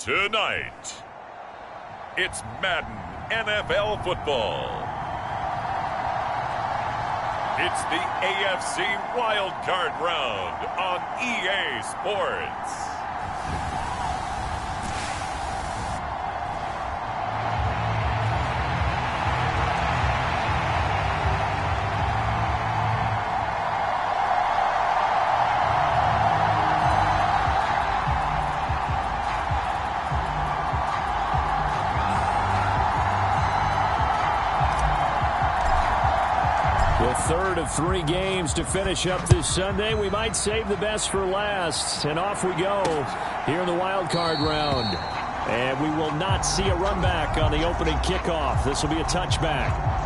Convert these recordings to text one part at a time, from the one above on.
Tonight, it's Madden NFL football. It's the AFC Wild Card Round on EA Sports. Third of 3 games to finish up this Sunday. We might save the best for last. And off we go here in the wild card round. And we will not see a run back on the opening kickoff. This will be a touchback.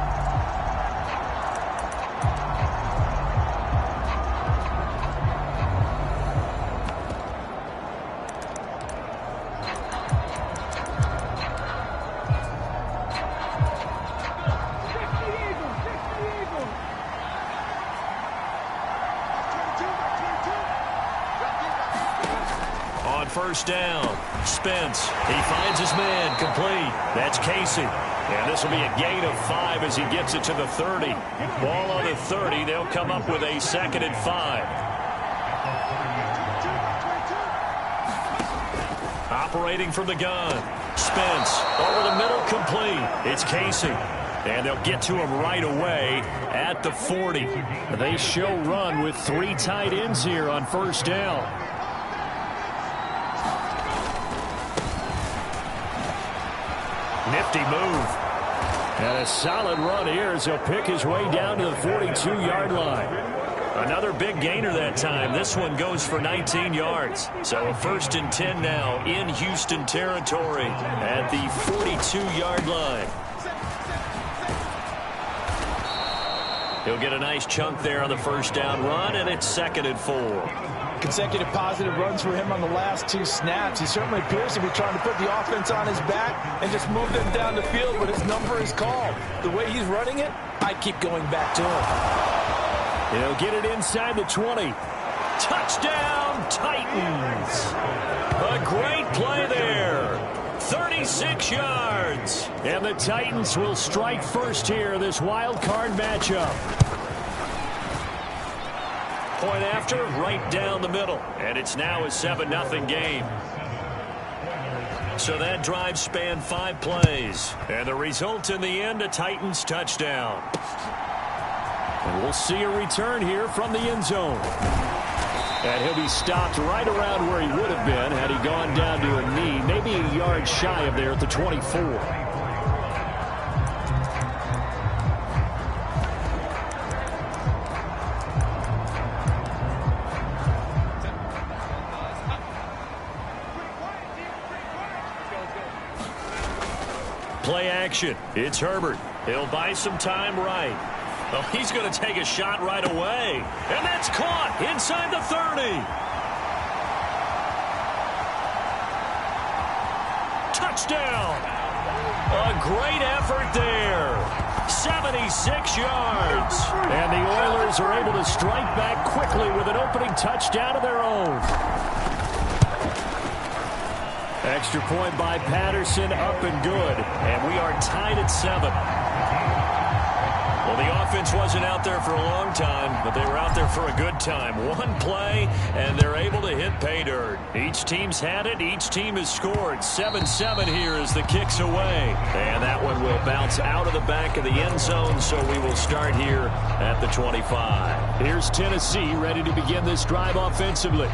First down. Spence. He finds his man. Complete. That's Casey. And this will be a gain of 5 as he gets it to the 30. Ball on the 30. They'll come up with a 2nd and 5. Operating from the gun. Spence. Over the middle. Complete. It's Casey. And they'll get to him right away at the 40. They show run with 3 tight ends here on first down. Nifty move. And a solid run here as he'll pick his way down to the 42-yard line. Another big gainer that time. This one goes for 19 yards. So a 1st and 10 now in Houston territory at the 42-yard line. He'll get a nice chunk there on the first down run, and it's 2nd and 4. Consecutive positive runs for him on the last 2 snaps. He certainly appears to be trying to put the offense on his back and just move them down the field, but his number is called. The way he's running it, I keep going back to him. He'll get it inside the 20. Touchdown, Titans. A great play there. 36 yards. And the Titans will strike first here, this wild card matchup. Point after, right down the middle. And it's now a 7-0 game. So that drive spanned 5 plays. And the result in the end, a Titans touchdown. And we'll see a return here from the end zone. And he'll be stopped right around where he would have been had he gone down to a knee, maybe a yard shy of there at the 24. Play action. It's Herbert. He'll buy some time right. Oh, he's going to take a shot right away. And that's caught inside the 30. Touchdown. A great effort there. 76 yards. And the Oilers are able to strike back quickly with an opening touchdown of their own. Extra point by Patterson, up and good. And we are tied at 7. Well, the offense wasn't out there for a long time, but they were out there for a good time. One play, and they're able to hit pay dirt. Each team's had it. Each team has scored. 7-7 here as the kick's away. And that one will bounce out of the back of the end zone, so we will start here at the 25. Here's Tennessee ready to begin this drive offensively.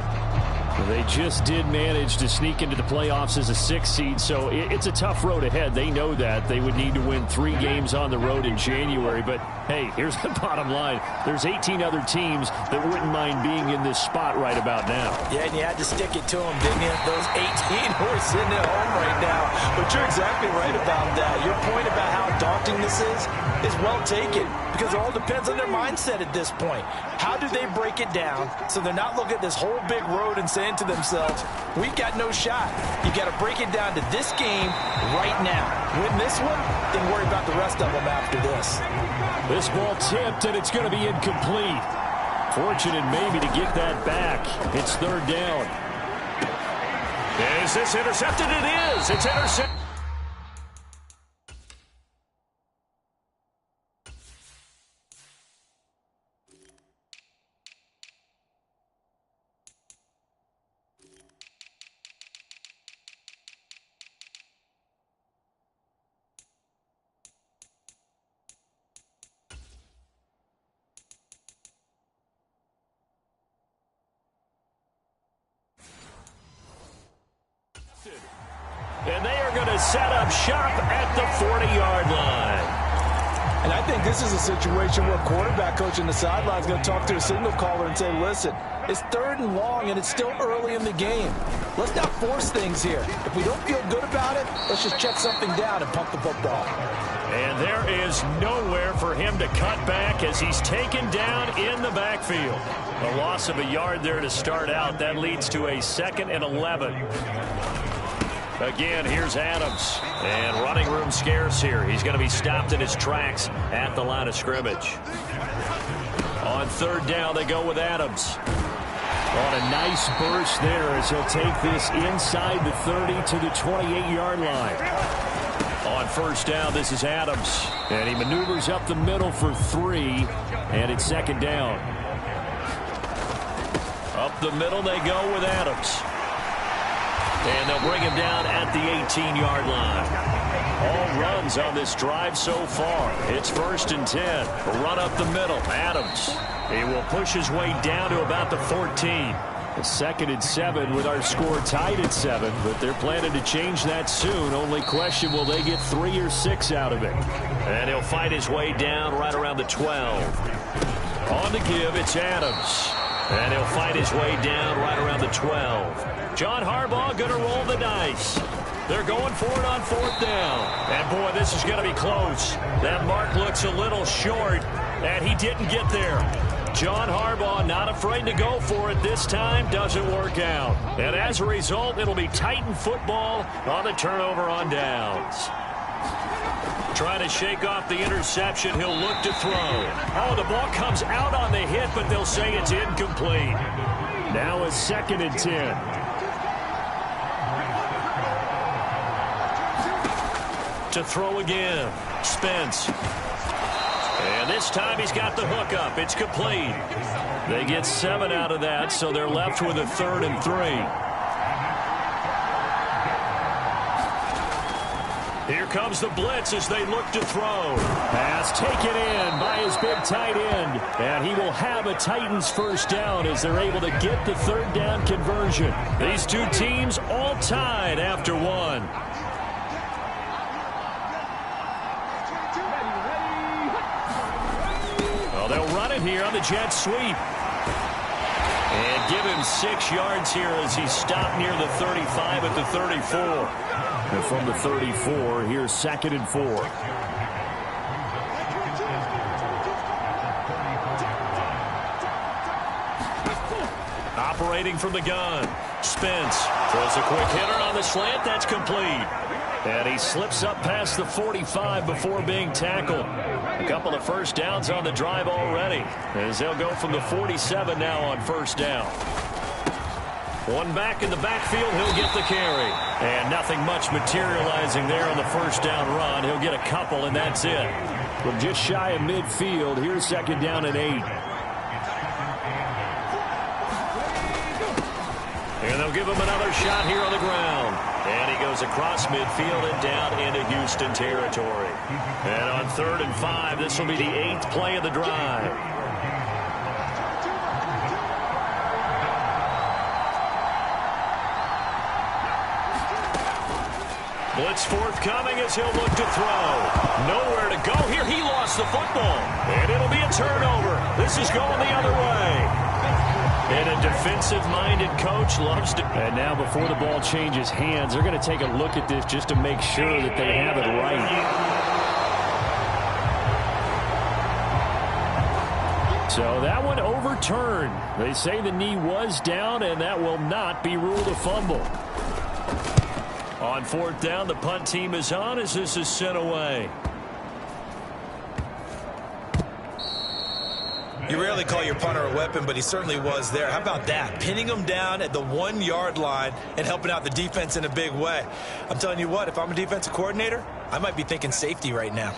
They just did manage to sneak into the playoffs as a 6th seed, so it's a tough road ahead. They know that. They would need to win 3 games on the road in January. But, hey, here's the bottom line. There's 18 other teams that wouldn't mind being in this spot right about now. Yeah, and you had to stick it to them, didn't you? Those 18 who are sitting at home right now. But you're exactly right about that. Your point about how daunting this is well taken, because it all depends on their mindset at this point. How do they break it down so they're not looking at this whole big road and saying to themselves, we've got no shot. You got to break it down to this game right now. Win this one, then worry about the rest of them after this. This ball tipped, and it's going to be incomplete. Fortunate maybe to get that back. It's 3rd down. Is this intercepted? It is. It's intercepted. And they are going to set up shop at the 40-yard line. And I think this is a situation where quarterback coach on the sideline is going to talk to a signal caller and say, listen, it's 3rd and long and it's still early in the game. Let's not force things here. If we don't feel good about it, let's just check something down and pump the football. And there is nowhere for him to cut back as he's taken down in the backfield. A loss of a yard there to start out. That leads to a 2nd and 11. Again, here's Adams. And running room scarce here. He's going to be stopped in his tracks at the line of scrimmage. On 3rd down, they go with Adams. On a nice burst there as he'll take this inside the 30 to the 28-yard line. On 1st down, this is Adams. And he maneuvers up the middle for 3. And it's 2nd down. Up the middle, they go with Adams. And they'll bring him down at the 18-yard line. All runs on this drive so far. It's 1st and 10. A run up the middle. Adams. He will push his way down to about the 14. A 2nd and 7 with our score tied at 7. But they're planning to change that soon. Only question, will they get 3 or 6 out of it? And he'll fight his way down right around the 12. On the give, it's Adams. And he'll fight his way down right around the 12. John Harbaugh going to roll the dice. They're going for it on 4th down. And, boy, this is going to be close. That mark looks a little short, and he didn't get there. John Harbaugh not afraid to go for it this time. Doesn't work out. And as a result, it'll be Titan football on the turnover on downs. Trying to shake off the interception. He'll look to throw. Oh, the ball comes out on the hit, but they'll say it's incomplete. Now a 2nd and 10. To throw again. Spence. And this time he's got the hook up. It's complete. They get 7 out of that, so they're left with a 3rd and 3. Here comes the blitz as they look to throw. Pass taken in by his big tight end. And he will have a Titans 1st down as they're able to get the 3rd down conversion. These two teams all tied after 1. Well, they'll run it here on the jet sweep. And give him 6 yards here as he's stopped near the 35 at the 34. And from the 34, here's 2nd and 4. Operating from the gun. Spence throws a quick hitter on the slant. That's complete. And he slips up past the 45 before being tackled. A couple of 1st downs on the drive already, as they'll go from the 47 now on 1st down. One back in the backfield, he'll get the carry. And nothing much materializing there on the 1st down run. He'll get a couple, and that's it. From just shy of midfield, here's 2nd down and 8. And they'll give him another shot here on the ground. And he goes across midfield and down into Houston territory. And on 3rd and 5, this will be the 8th play of the drive. Blitz forthcoming as he'll look to throw. Nowhere to go here. He lost the football. And it'll be a turnover. This is going the other way. And a defensive-minded coach loves to... And now before the ball changes hands, they're going to take a look at this just to make sure that they have it right. So that one overturned. They say the knee was down, and that will not be ruled a fumble. On 4th down, the punt team is on as this is sent away. You rarely call your punter a weapon, but he certainly was there. How about that? Pinning him down at the 1-yard line and helping out the defense in a big way. I'm telling you what, if I'm a defensive coordinator, I might be thinking safety right now.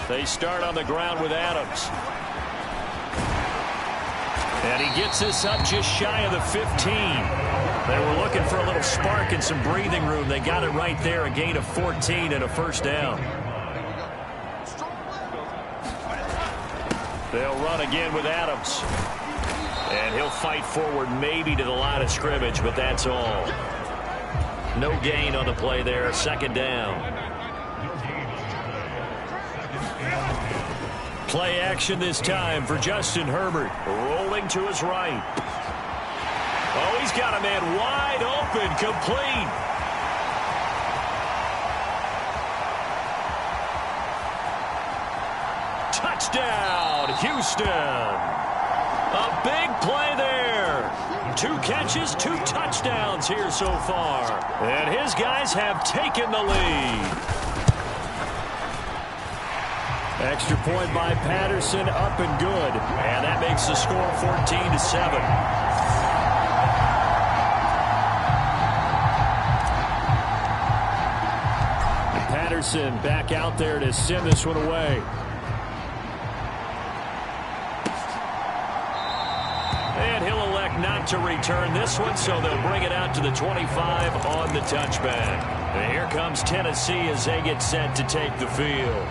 They start on the ground with Adams. And he gets this up just shy of the 15. They were looking for a little spark and some breathing room. They got it right there, a gain of 14 and a first down. They'll run again with Adams. And he'll fight forward maybe to the line of scrimmage, but that's all. No gain on the play there, second down. Play action this time for Justin Herbert. Rolling to his right. Oh, he's got a man wide open, complete. Touchdown, Houston. A big play there. 2 catches, 2 touchdowns here so far. And his guys have taken the lead. Extra point by Patterson, up and good. And that makes the score 14-7. Patterson back out there to send this one away. And he'll elect not to return this one, so they'll bring it out to the 25 on the touchback. And here comes Tennessee as they get set to take the field.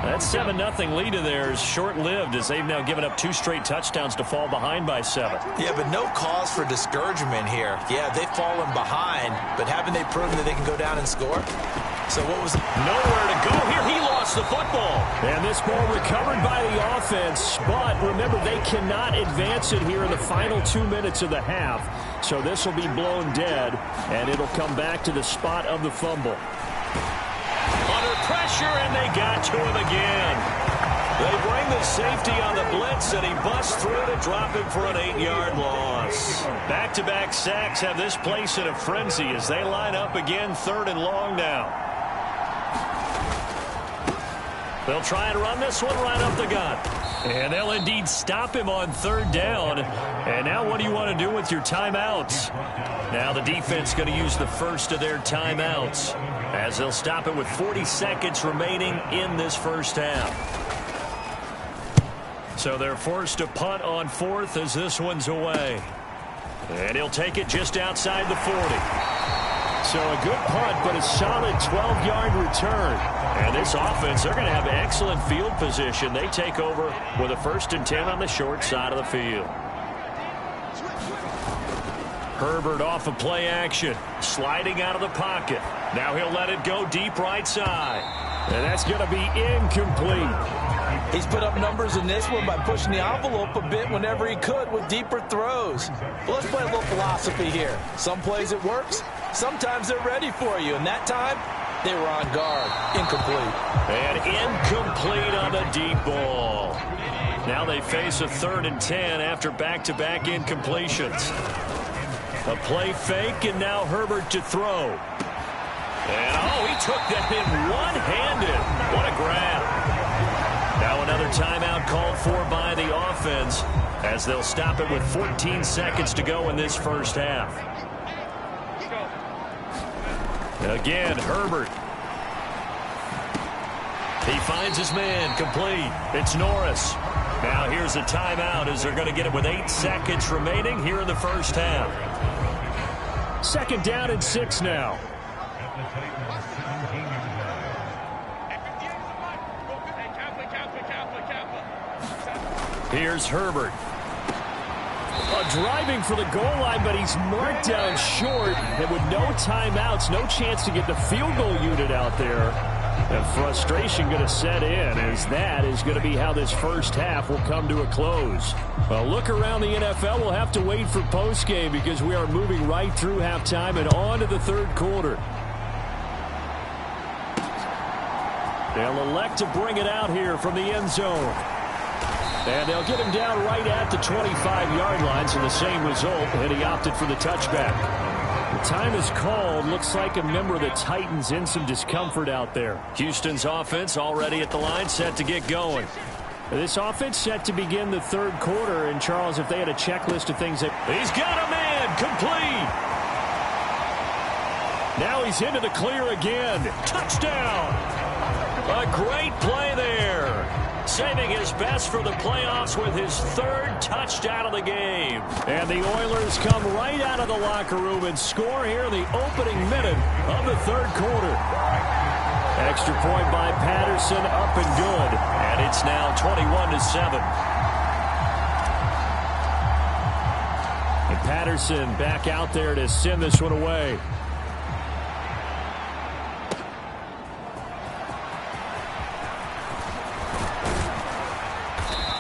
That 7-0 lead of theirs short-lived as they've now given up 2 straight touchdowns to fall behind by 7. Yeah, but no cause for discouragement here. Yeah, they've fallen behind, but haven't they proven that they can go down and score? So what was... Nowhere to go here. He lost the football. And this ball recovered by the offense, but remember, they cannot advance it here in the final 2 minutes of the half. So this will be blown dead, and it'll come back to the spot of the fumble. Pressure, and they got to him again. They bring the safety on the blitz, and he busts through to drop him for an 8-yard loss. Back-to-back sacks have this place in a frenzy as they line up again, 3rd and long now. They'll try and run this one right up the gut. And they'll indeed stop him on 3rd down. And now what do you want to do with your timeouts? Now the defense going to use the first of their timeouts as they'll stop it with 40 seconds remaining in this first half. So they're forced to punt on 4th as this one's away. And he'll take it just outside the 40. So a good punt, but a solid 12-yard return. And this offense, they're going to have excellent field position. They take over with a 1st and 10 on the short side of the field. Herbert off of play action, sliding out of the pocket. Now he'll let it go deep right side. And that's going to be incomplete. He's put up numbers in this one by pushing the envelope a bit whenever he could with deeper throws. But let's play a little philosophy here. Some plays it works, sometimes they're ready for you. And that time, they were on guard. Incomplete. And incomplete on the deep ball. Now they face a 3rd and 10 after back-to-back incompletions. A play fake, and now Herbert to throw. And, oh, he took that in one-handed. What a grab. Now another timeout called for by the offense as they'll stop it with 14 seconds to go in this first half. Again, Herbert. He finds his man, complete. It's Norris. Now here's a timeout as they're going to get it with 8 seconds remaining here in the first half. 2nd down and 6 now. Here's Herbert. Driving for the goal line, but he's marked down short. And with no timeouts, no chance to get the field goal unit out there. And frustration going to set in as that is going to be how this first half will come to a close. A look around the NFL. We'll have to wait for postgame because we are moving right through halftime and on to the 3rd quarter. They'll elect to bring it out here from the end zone. And they'll get him down right at the 25-yard line, so the same result, and he opted for the touchback. Time is called. Looks like a member of the Titans in some discomfort out there. Houston's offense already at the line, set to get going. This offense set to begin the third quarter. And, Charles, if they had a checklist of things that... He's got a man complete. Now he's into the clear again. Touchdown. A great play there. Saving his best for the playoffs with his third touchdown of the game. And the Oilers come right out of the locker room and score here in the opening minute of the third quarter. Extra point by Patterson, up and good. And it's now 21-7. And Patterson back out there to send this one away.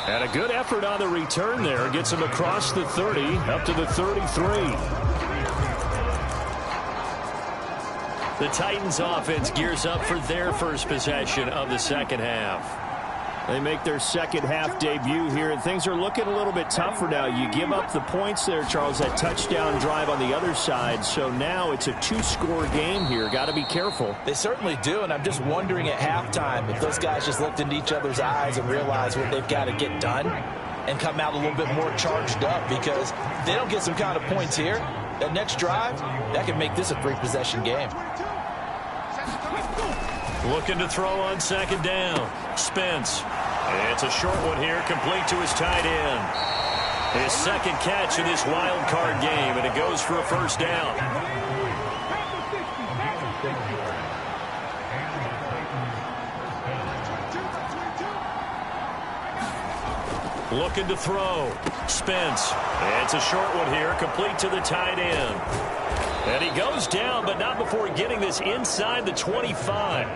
And a good effort on the return there. Gets him across the 30, up to the 33. The Titans offense gears up for their first possession of the second half. They make their second half debut here, and things are looking a little bit tougher now. You give up the points there, Charles, that touchdown drive on the other side. So now it's a two-score game here. Got to be careful. They certainly do, and I'm just wondering at halftime if those guys just looked into each other's eyes and realized what they've got to get done and come out a little bit more charged up, because if they don't get some kind of points here, that next drive, that can make this a three-possession game. Looking to throw on second down. Spence. It's a short one here, complete to his tight end. His second catch in this wild card game, and it goes for a first down. Looking to throw. Spence. It's a short one here, complete to the tight end. And he goes down, but not before getting this inside the 25.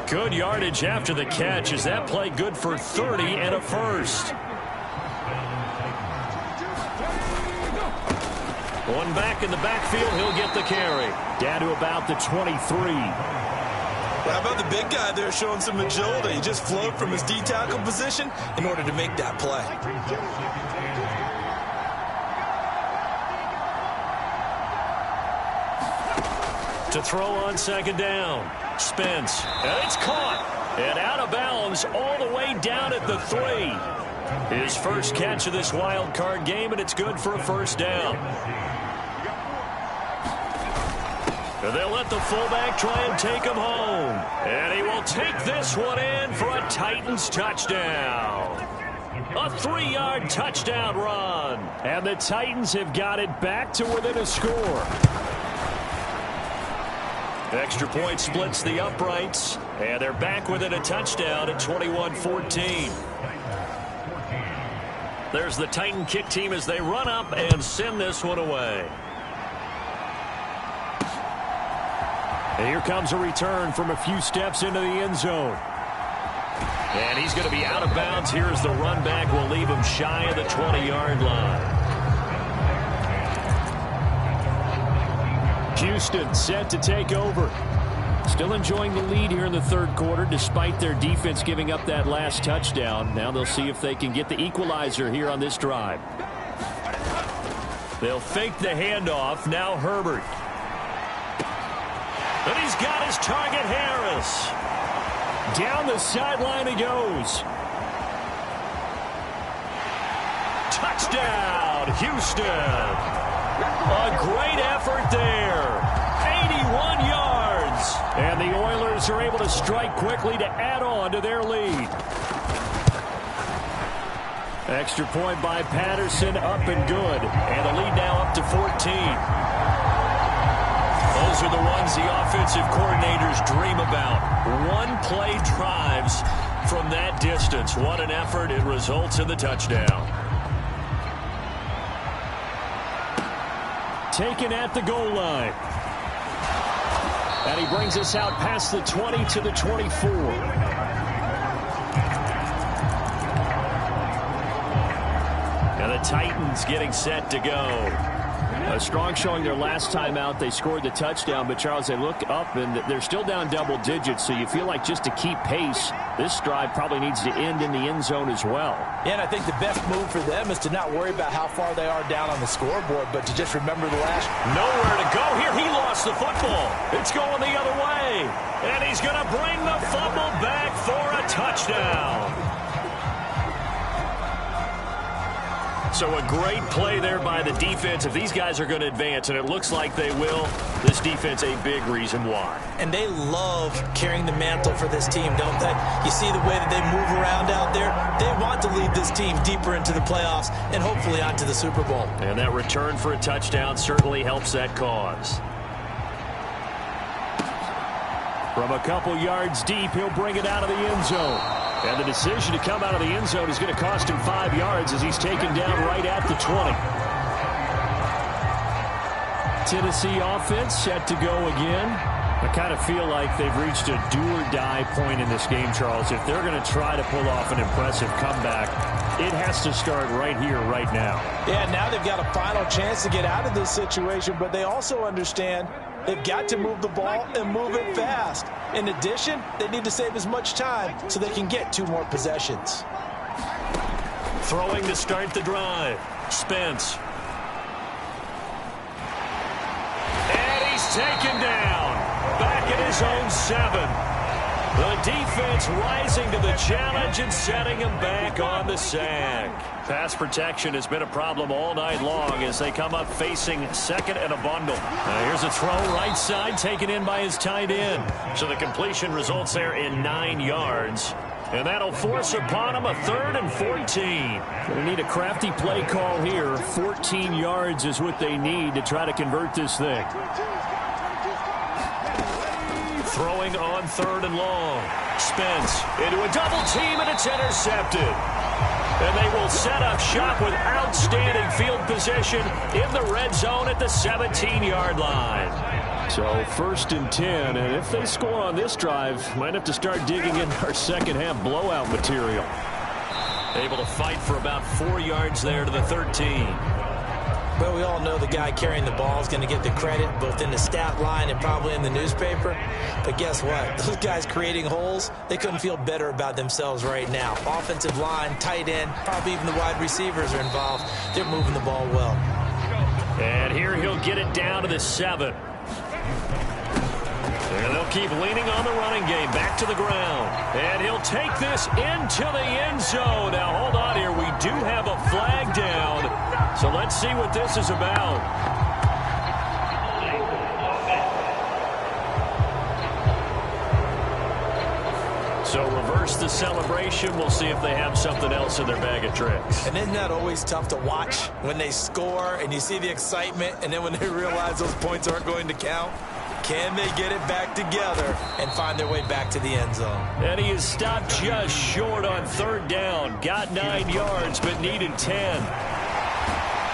Good yardage after the catch. Is that play good for 30 and a first? One back in the backfield. He'll get the carry. Down to about the 23. How about the big guy there showing some agility? He just flowed from his D-tackle position in order to make that play. To throw on second down. Spence. And it's caught. And out of bounds all the way down at the 3. His first catch of this wild card game, and it's good for a first down. And they'll let the fullback try and take him home. And he will take this one in for a Titans touchdown. A 3-yard touchdown run. And the Titans have got it back to within a score. Extra point splits the uprights, and they're back within a touchdown at 21-14. There's the Titan kick team as they run up and send this one away. And here comes a return from a few steps into the end zone. And he's going to be out of bounds here as the run back will leave him shy of the 20-yard line. Houston set to take over. Still enjoying the lead here in the third quarter despite their defense giving up that last touchdown. Now they'll see if they can get the equalizer here on this drive. They'll fake the handoff. Now Herbert. And he's got his target, Harris. Down the sideline he goes. Touchdown, Houston. A great effort there. 81 yards. And the Oilers are able to strike quickly to add on to their lead. Extra point by Patterson, up and good. And the lead now up to 14. Those are the ones the offensive coordinators dream about. One-play drives from that distance. What an effort. It results in the touchdown. Taken at the goal line. And he brings us out past the 20 to the 24. And the Titans getting set to go. A strong showing their last time out. They scored the touchdown, but Charles, they look up and they're still down double digits, so you feel like just to keep pace, this drive probably needs to end in the end zone as well. Yeah, and I think the best move for them is to not worry about how far they are down on the scoreboard, but to just remember the last. Nowhere to go here. He gets the football. It's going the other way. And he's going to bring the fumble back for a touchdown. So a great play there by the defense. If these guys are going to advance, and it looks like they will, this defense a big reason why. And they love carrying the mantle for this team, don't they? You see the way that they move around out there? They want to lead this team deeper into the playoffs and hopefully onto the Super Bowl. And that return for a touchdown certainly helps that cause. From a couple yards deep, he'll bring it out of the end zone. And the decision to come out of the end zone is going to cost him 5 yards as he's taken down right at the 20. Tennessee offense set to go again. I kind of feel like they've reached a do-or-die point in this game, Charles. If they're going to try to pull off an impressive comeback, it has to start right here, right now. Yeah, now they've got a final chance to get out of this situation, but they also understand they've got to move the ball and move it fast. In addition, they need to save as much time so they can get 2 more possessions. Throwing to start the drive. Spence. And he's taken down. Back at his own 7. The defense rising to the challenge and setting him back on the sack. Pass protection has been a problem all night long as they come up facing second and a bundle. Here's a throw right side taken in by his tight end. So the completion results there in 9 yards. And that'll force upon him a 3rd and 14. They need a crafty play call here. 14 yards is what they need to try to convert this thing. Throwing on 3rd and long. Spence into a double team, and it's intercepted. And they will set up shop with outstanding field position in the red zone at the 17-yard line. So 1st and 10, and if they score on this drive, might have to start digging in our second-half blowout material. Able to fight for about 4 yards there to the 13. Well, we all know the guy carrying the ball is going to get the credit both in the stat line and probably in the newspaper. But guess what? Those guys creating holes, they couldn't feel better about themselves right now. Offensive line, tight end, probably even the wide receivers are involved. They're moving the ball well. And here he'll get it down to the 7. And they'll keep leaning on the running game. Back to the ground. And he'll take this into the end zone. Now, hold on here. We do have a flag down. So let's see what this is about. So reverse the celebration. We'll see if they have something else in their bag of tricks. And isn't that always tough to watch when they score and you see the excitement, and then when they realize those points aren't going to count? Can they get it back together and find their way back to the end zone? And he is stopped just short on 3rd down. Got 9 yards, but needed 10.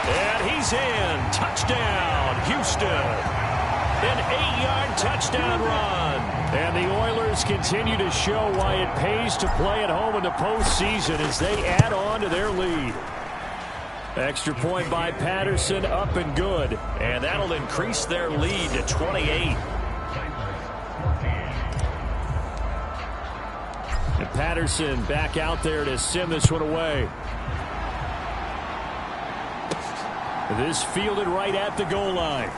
And he's in. Touchdown, Houston. An 8-yard touchdown run. And the Oilers continue to show why it pays to play at home in the postseason as they add on to their lead. Extra point by Patterson, up and good. And that'll increase their lead to 28. And Patterson back out there to send this one away. This fielded right at the goal line.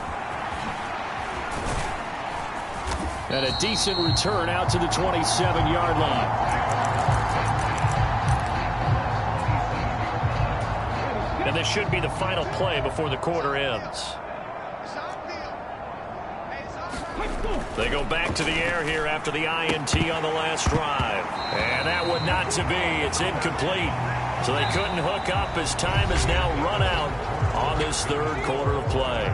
And a decent return out to the 27-yard line. And this should be the final play before the quarter ends. They go back to the air here after the INT on the last drive. And that would not to be. It's incomplete. So they couldn't hook up as time has now run out on this 3rd quarter of play.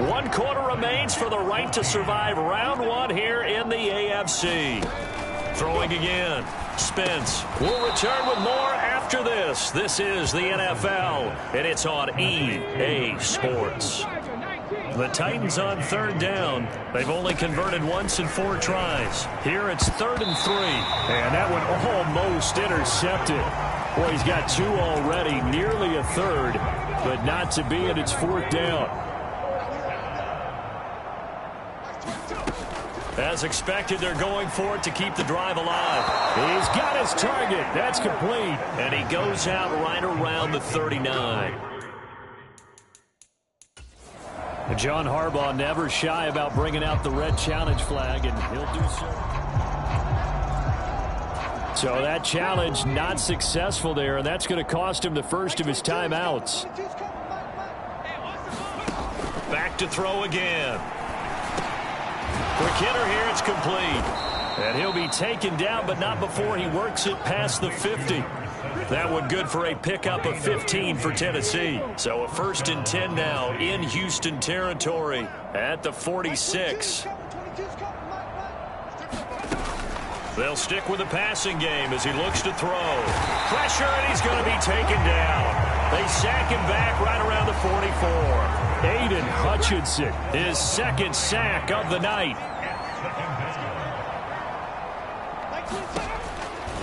1 quarter remains for the right to survive round 1 here in the AFC. Throwing again. Spence will return with more after this. This is the NFL, and it's on EA Sports. The Titans on 3rd down. They've only converted once in 4 tries. Here it's 3rd and 3. And that one almost intercepted. Boy, he's got 2 already, nearly a 3rd, but not to be, and it's 4th down. As expected, they're going for it to keep the drive alive. He's got his target. That's complete. And he goes out right around the 39. John Harbaugh never shy about bringing out the red challenge flag, and he'll do so. So that challenge not successful there, and that's going to cost him the first of his timeouts. Back to throw again. Quick hitter here, it's complete. And he'll be taken down, but not before he works it past the 50. That one good for a pickup of 15 for Tennessee. So a 1st and 10 now in Houston territory at the 46. They'll stick with the passing game as he looks to throw. Pressure, and he's going to be taken down. They sack him back right around the 44. Aiden Hutchinson, his 2nd sack of the night.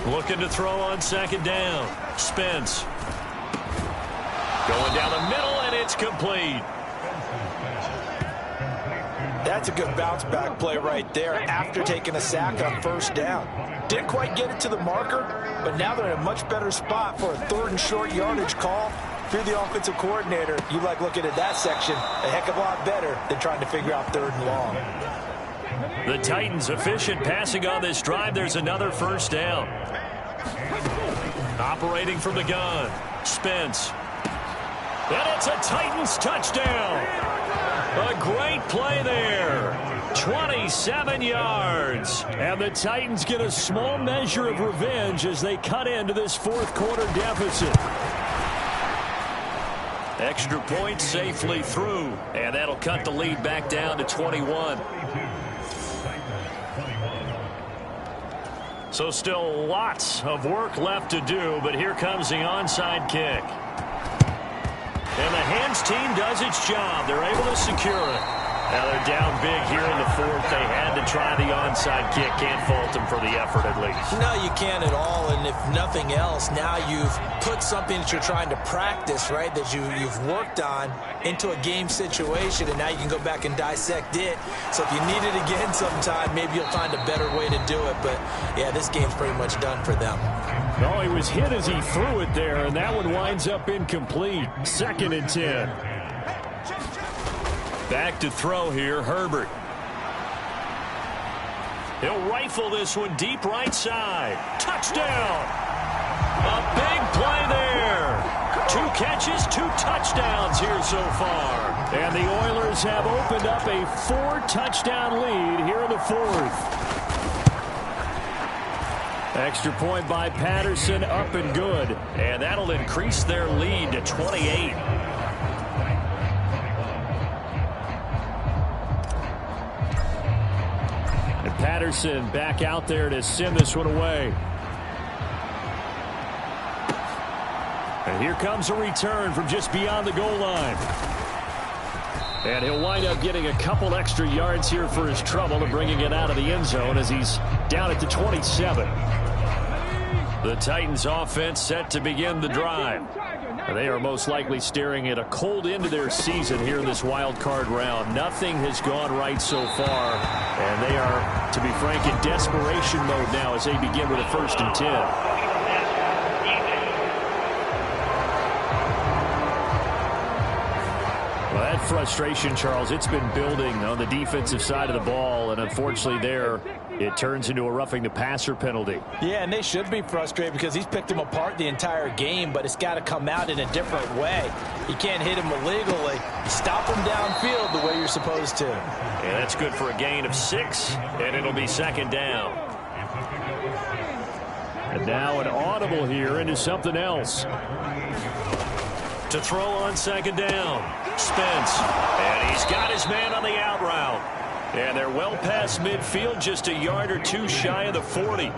Looking to throw on 2nd down. Spence. Going down the middle, and it's complete. That's a good bounce-back play right there after taking a sack on 1st down. Didn't quite get it to the marker, but now they're in a much better spot for a 3rd and short yardage call. If you're the offensive coordinator, you like looking at that section a heck of a lot better than trying to figure out 3rd and long. The Titans efficient passing on this drive. There's another 1st down. Operating from the gun. Spence. And it's a Titans touchdown. A great play there. 27 yards. And the Titans get a small measure of revenge as they cut into this 4th quarter deficit. Extra point safely through. And that'll cut the lead back down to 21. So still lots of work left to do, but here comes the onside kick. And the hands team does its job. They're able to secure it. Now they're down big here in the 4th. They had to try the onside kick. Can't fault them for the effort at least. No, you can't at all. And if nothing else, now you've put something that you're trying to practice, right, that you've worked on into a game situation, and now you can go back and dissect it. So if you need it again sometime, maybe you'll find a better way to do it. But, yeah, this game's pretty much done for them. Oh, he was hit as he threw it there, and that one winds up incomplete. 2nd and 10. Back to throw here, Herbert. He'll rifle this one deep right side. Touchdown! A big play there. 2 catches, 2 touchdowns here so far. And the Oilers have opened up a 4-touchdown lead here in the 4th. Extra point by Patterson, up and good. And that'll increase their lead to 28. And Patterson back out there to send this one away. And here comes a return from just beyond the goal line. And he'll wind up getting a couple extra yards here for his trouble and bringing it out of the end zone as he's down at the 27. The Titans offense set to begin the drive. And they are most likely staring at a cold end to their season here in this wild card round. Nothing has gone right so far. And they are, to be frank, in desperation mode now as they begin with a 1st and 10. Well, that frustration, Charles, it's been building on the defensive side of the ball, and unfortunately there it turns into a roughing the passer penalty. Yeah, and they should be frustrated because he's picked them apart the entire game, but it's got to come out in a different way. You can't hit him illegally. You stop him downfield the way you're supposed to. And that's good for a gain of 6, and it'll be 2nd down. And now an audible here into something else. To throw on 2nd down. Spence. And he's got his man on the out route. And they're well past midfield, just a yard or 2 shy of the 40.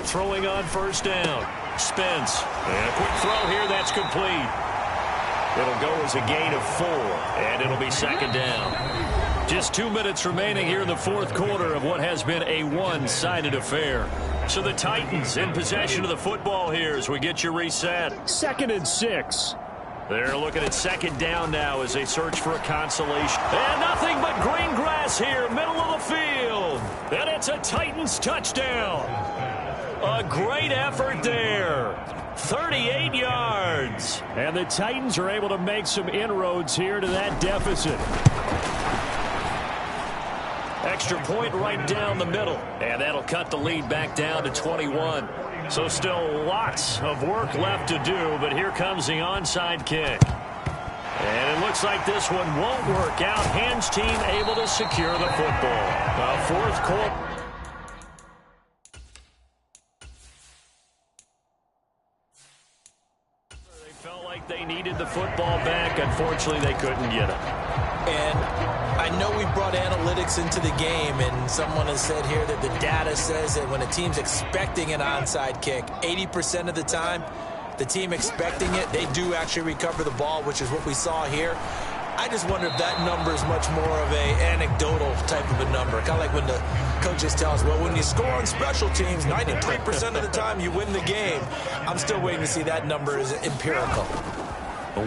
Throwing on 1st down. Spence. And a quick throw here, that's complete. It'll go as a gain of 4, and it'll be 2nd down. Just 2 minutes remaining here in the 4th quarter of what has been a one-sided affair. So the Titans in possession of the football here as we get you reset. 2nd and 6. They're looking at 2nd down now as they search for a consolation. And nothing but green grass here, middle of the field. And it's a Titans touchdown. A great effort there. 38 yards. And the Titans are able to make some inroads here to that deficit. Extra point right down the middle. And that'll cut the lead back down to 21. So still lots of work left to do, but here comes the onside kick. And it looks like this one won't work out. Hands team able to secure the football. Fourth quarter. They felt like they needed the football back. Unfortunately, they couldn't get it. And I know we brought analytics into the game, and someone has said here that the data says that when a team's expecting an onside kick, 80% of the time, the team expecting it, they do actually recover the ball, which is what we saw here. I just wonder if that number is much more of a anecdotal type of a number. Kind of like when the coaches tell us, well, when you score on special teams, 93% of the time you win the game. I'm still waiting to see that number is empirical.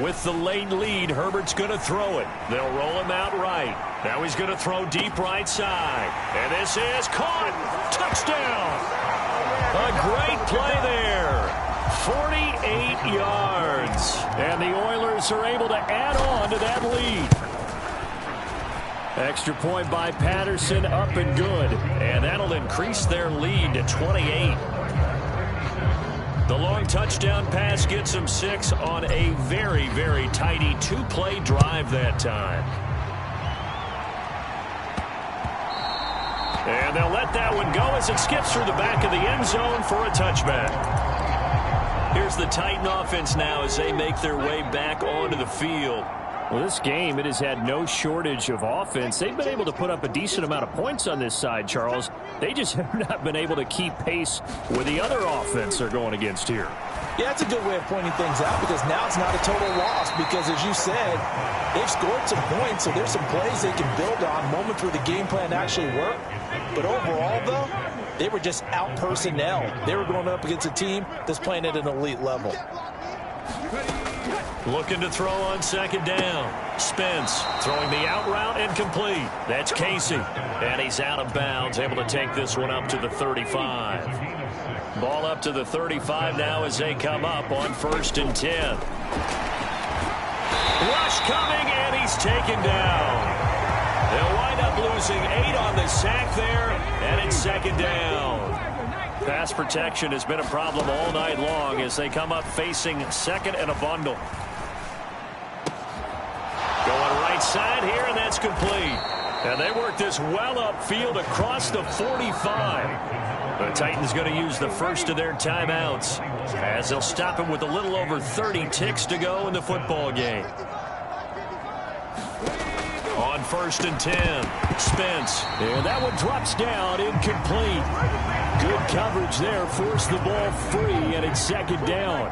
With the late lead, Herbert's going to throw it. They'll roll him out right. Now he's going to throw deep right side. And this is caught. Touchdown. A great play there. 48 yards. And the Oilers are able to add on to that lead. Extra point by Patterson, up and good. And that'll increase their lead to 28. The long touchdown pass gets them 6 on a very, very tidy two-play drive that time. And they'll let that one go as it skips through the back of the end zone for a touchback. Here's the Titan offense now as they make their way back onto the field. Well, this game, it has had no shortage of offense. They've been able to put up a decent amount of points on this side, Charles. They just have not been able to keep pace with the other offense they're going against here. Yeah, that's a good way of pointing things out because now it's not a total loss because, as you said, they've scored some points, so there's some plays they can build on, moments where the game plan actually worked. But overall, though, they were just out personnel. They were going up against a team that's playing at an elite level. Looking to throw on second down. Spence throwing the out route and complete. That's Casey. And he's out of bounds, able to take this one up to the 35. Ball up to the 35 now as they come up on 1st and 10. Rush coming, and he's taken down. They'll wind up losing 8 on the sack there, and it's 2nd down. Pass protection has been a problem all night long as they come up facing 2nd and a bundle. Going right side here, and that's complete. And they work this well upfield across the 45. The Titans going to use the first of their timeouts as they'll stop him with a little over 30 ticks to go in the football game. On 1st and 10, Spence. And that one drops down, incomplete. Good coverage there, forced the ball free, and it's 2nd down.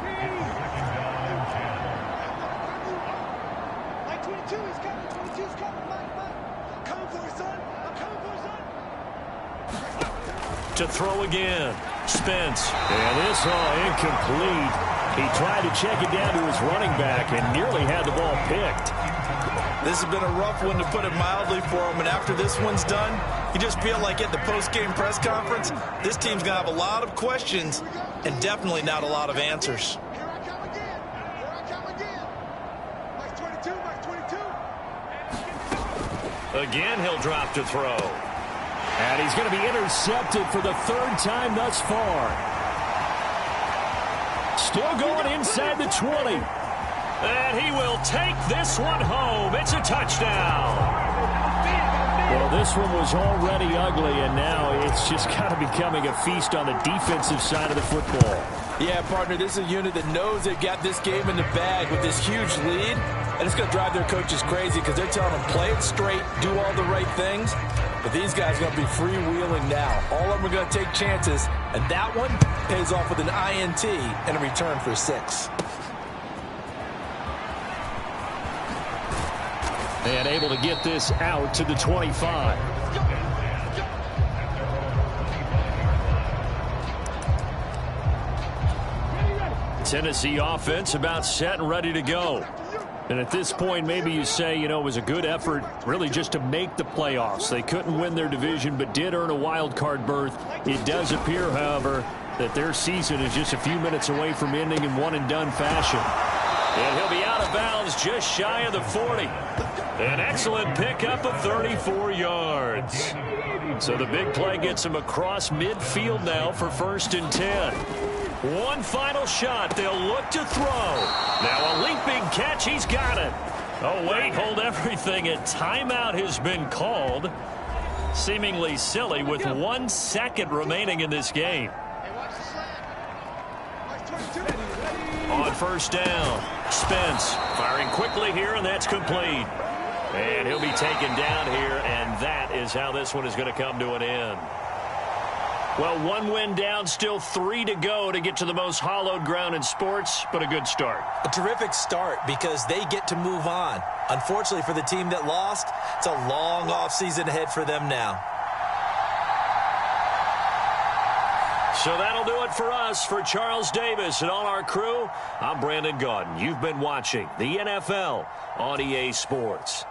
To throw again. Spence. And this incomplete. He tried to check it down to his running back and nearly had the ball picked. This has been a rough one, to put it mildly, for him. And after this one's done, you just feel like at the post-game press conference, this team's going to have a lot of questions and definitely not a lot of answers. Again, he'll drop to throw. And he's going to be intercepted for the 3rd time thus far. Still going inside the 20. And he will take this one home. It's a touchdown. Well, this one was already ugly, and now it's just kind of becoming a feast on the defensive side of the football. Yeah, partner, this is a unit that knows they've got this game in the bag with this huge lead. And it's going to drive their coaches crazy because they're telling them, play it straight, do all the right things. But these guys are going to be freewheeling now. All of them are going to take chances, and that one pays off with an INT and a return for 6. And able to get this out to the 25. Tennessee offense about set and ready to go. And at this point, maybe you say, you know, it was a good effort really just to make the playoffs. They couldn't win their division but did earn a wild card berth. It does appear, however, that their season is just a few minutes away from ending in one-and-done fashion. And he'll be out of bounds just shy of the 40. An excellent pickup of 34 yards. So the big play gets him across midfield now for 1st and 10. One final shot. They'll look to throw. Now a leaping catch. He's got it. Oh, wait. Hold everything. A timeout has been called. Seemingly silly with 1 second remaining in this game. On 1st down, Spence firing quickly here, and that's complete. And he'll be taken down here, and that is how this one is going to come to an end. Well, 1 win down, still 3 to go to get to the most hallowed ground in sports, but a good start. A terrific start because they get to move on. Unfortunately for the team that lost, it's a long offseason ahead for them now. So that'll do it for us. For Charles Davis and all our crew, I'm Brandon Gaudin. You've been watching the NFL on EA Sports.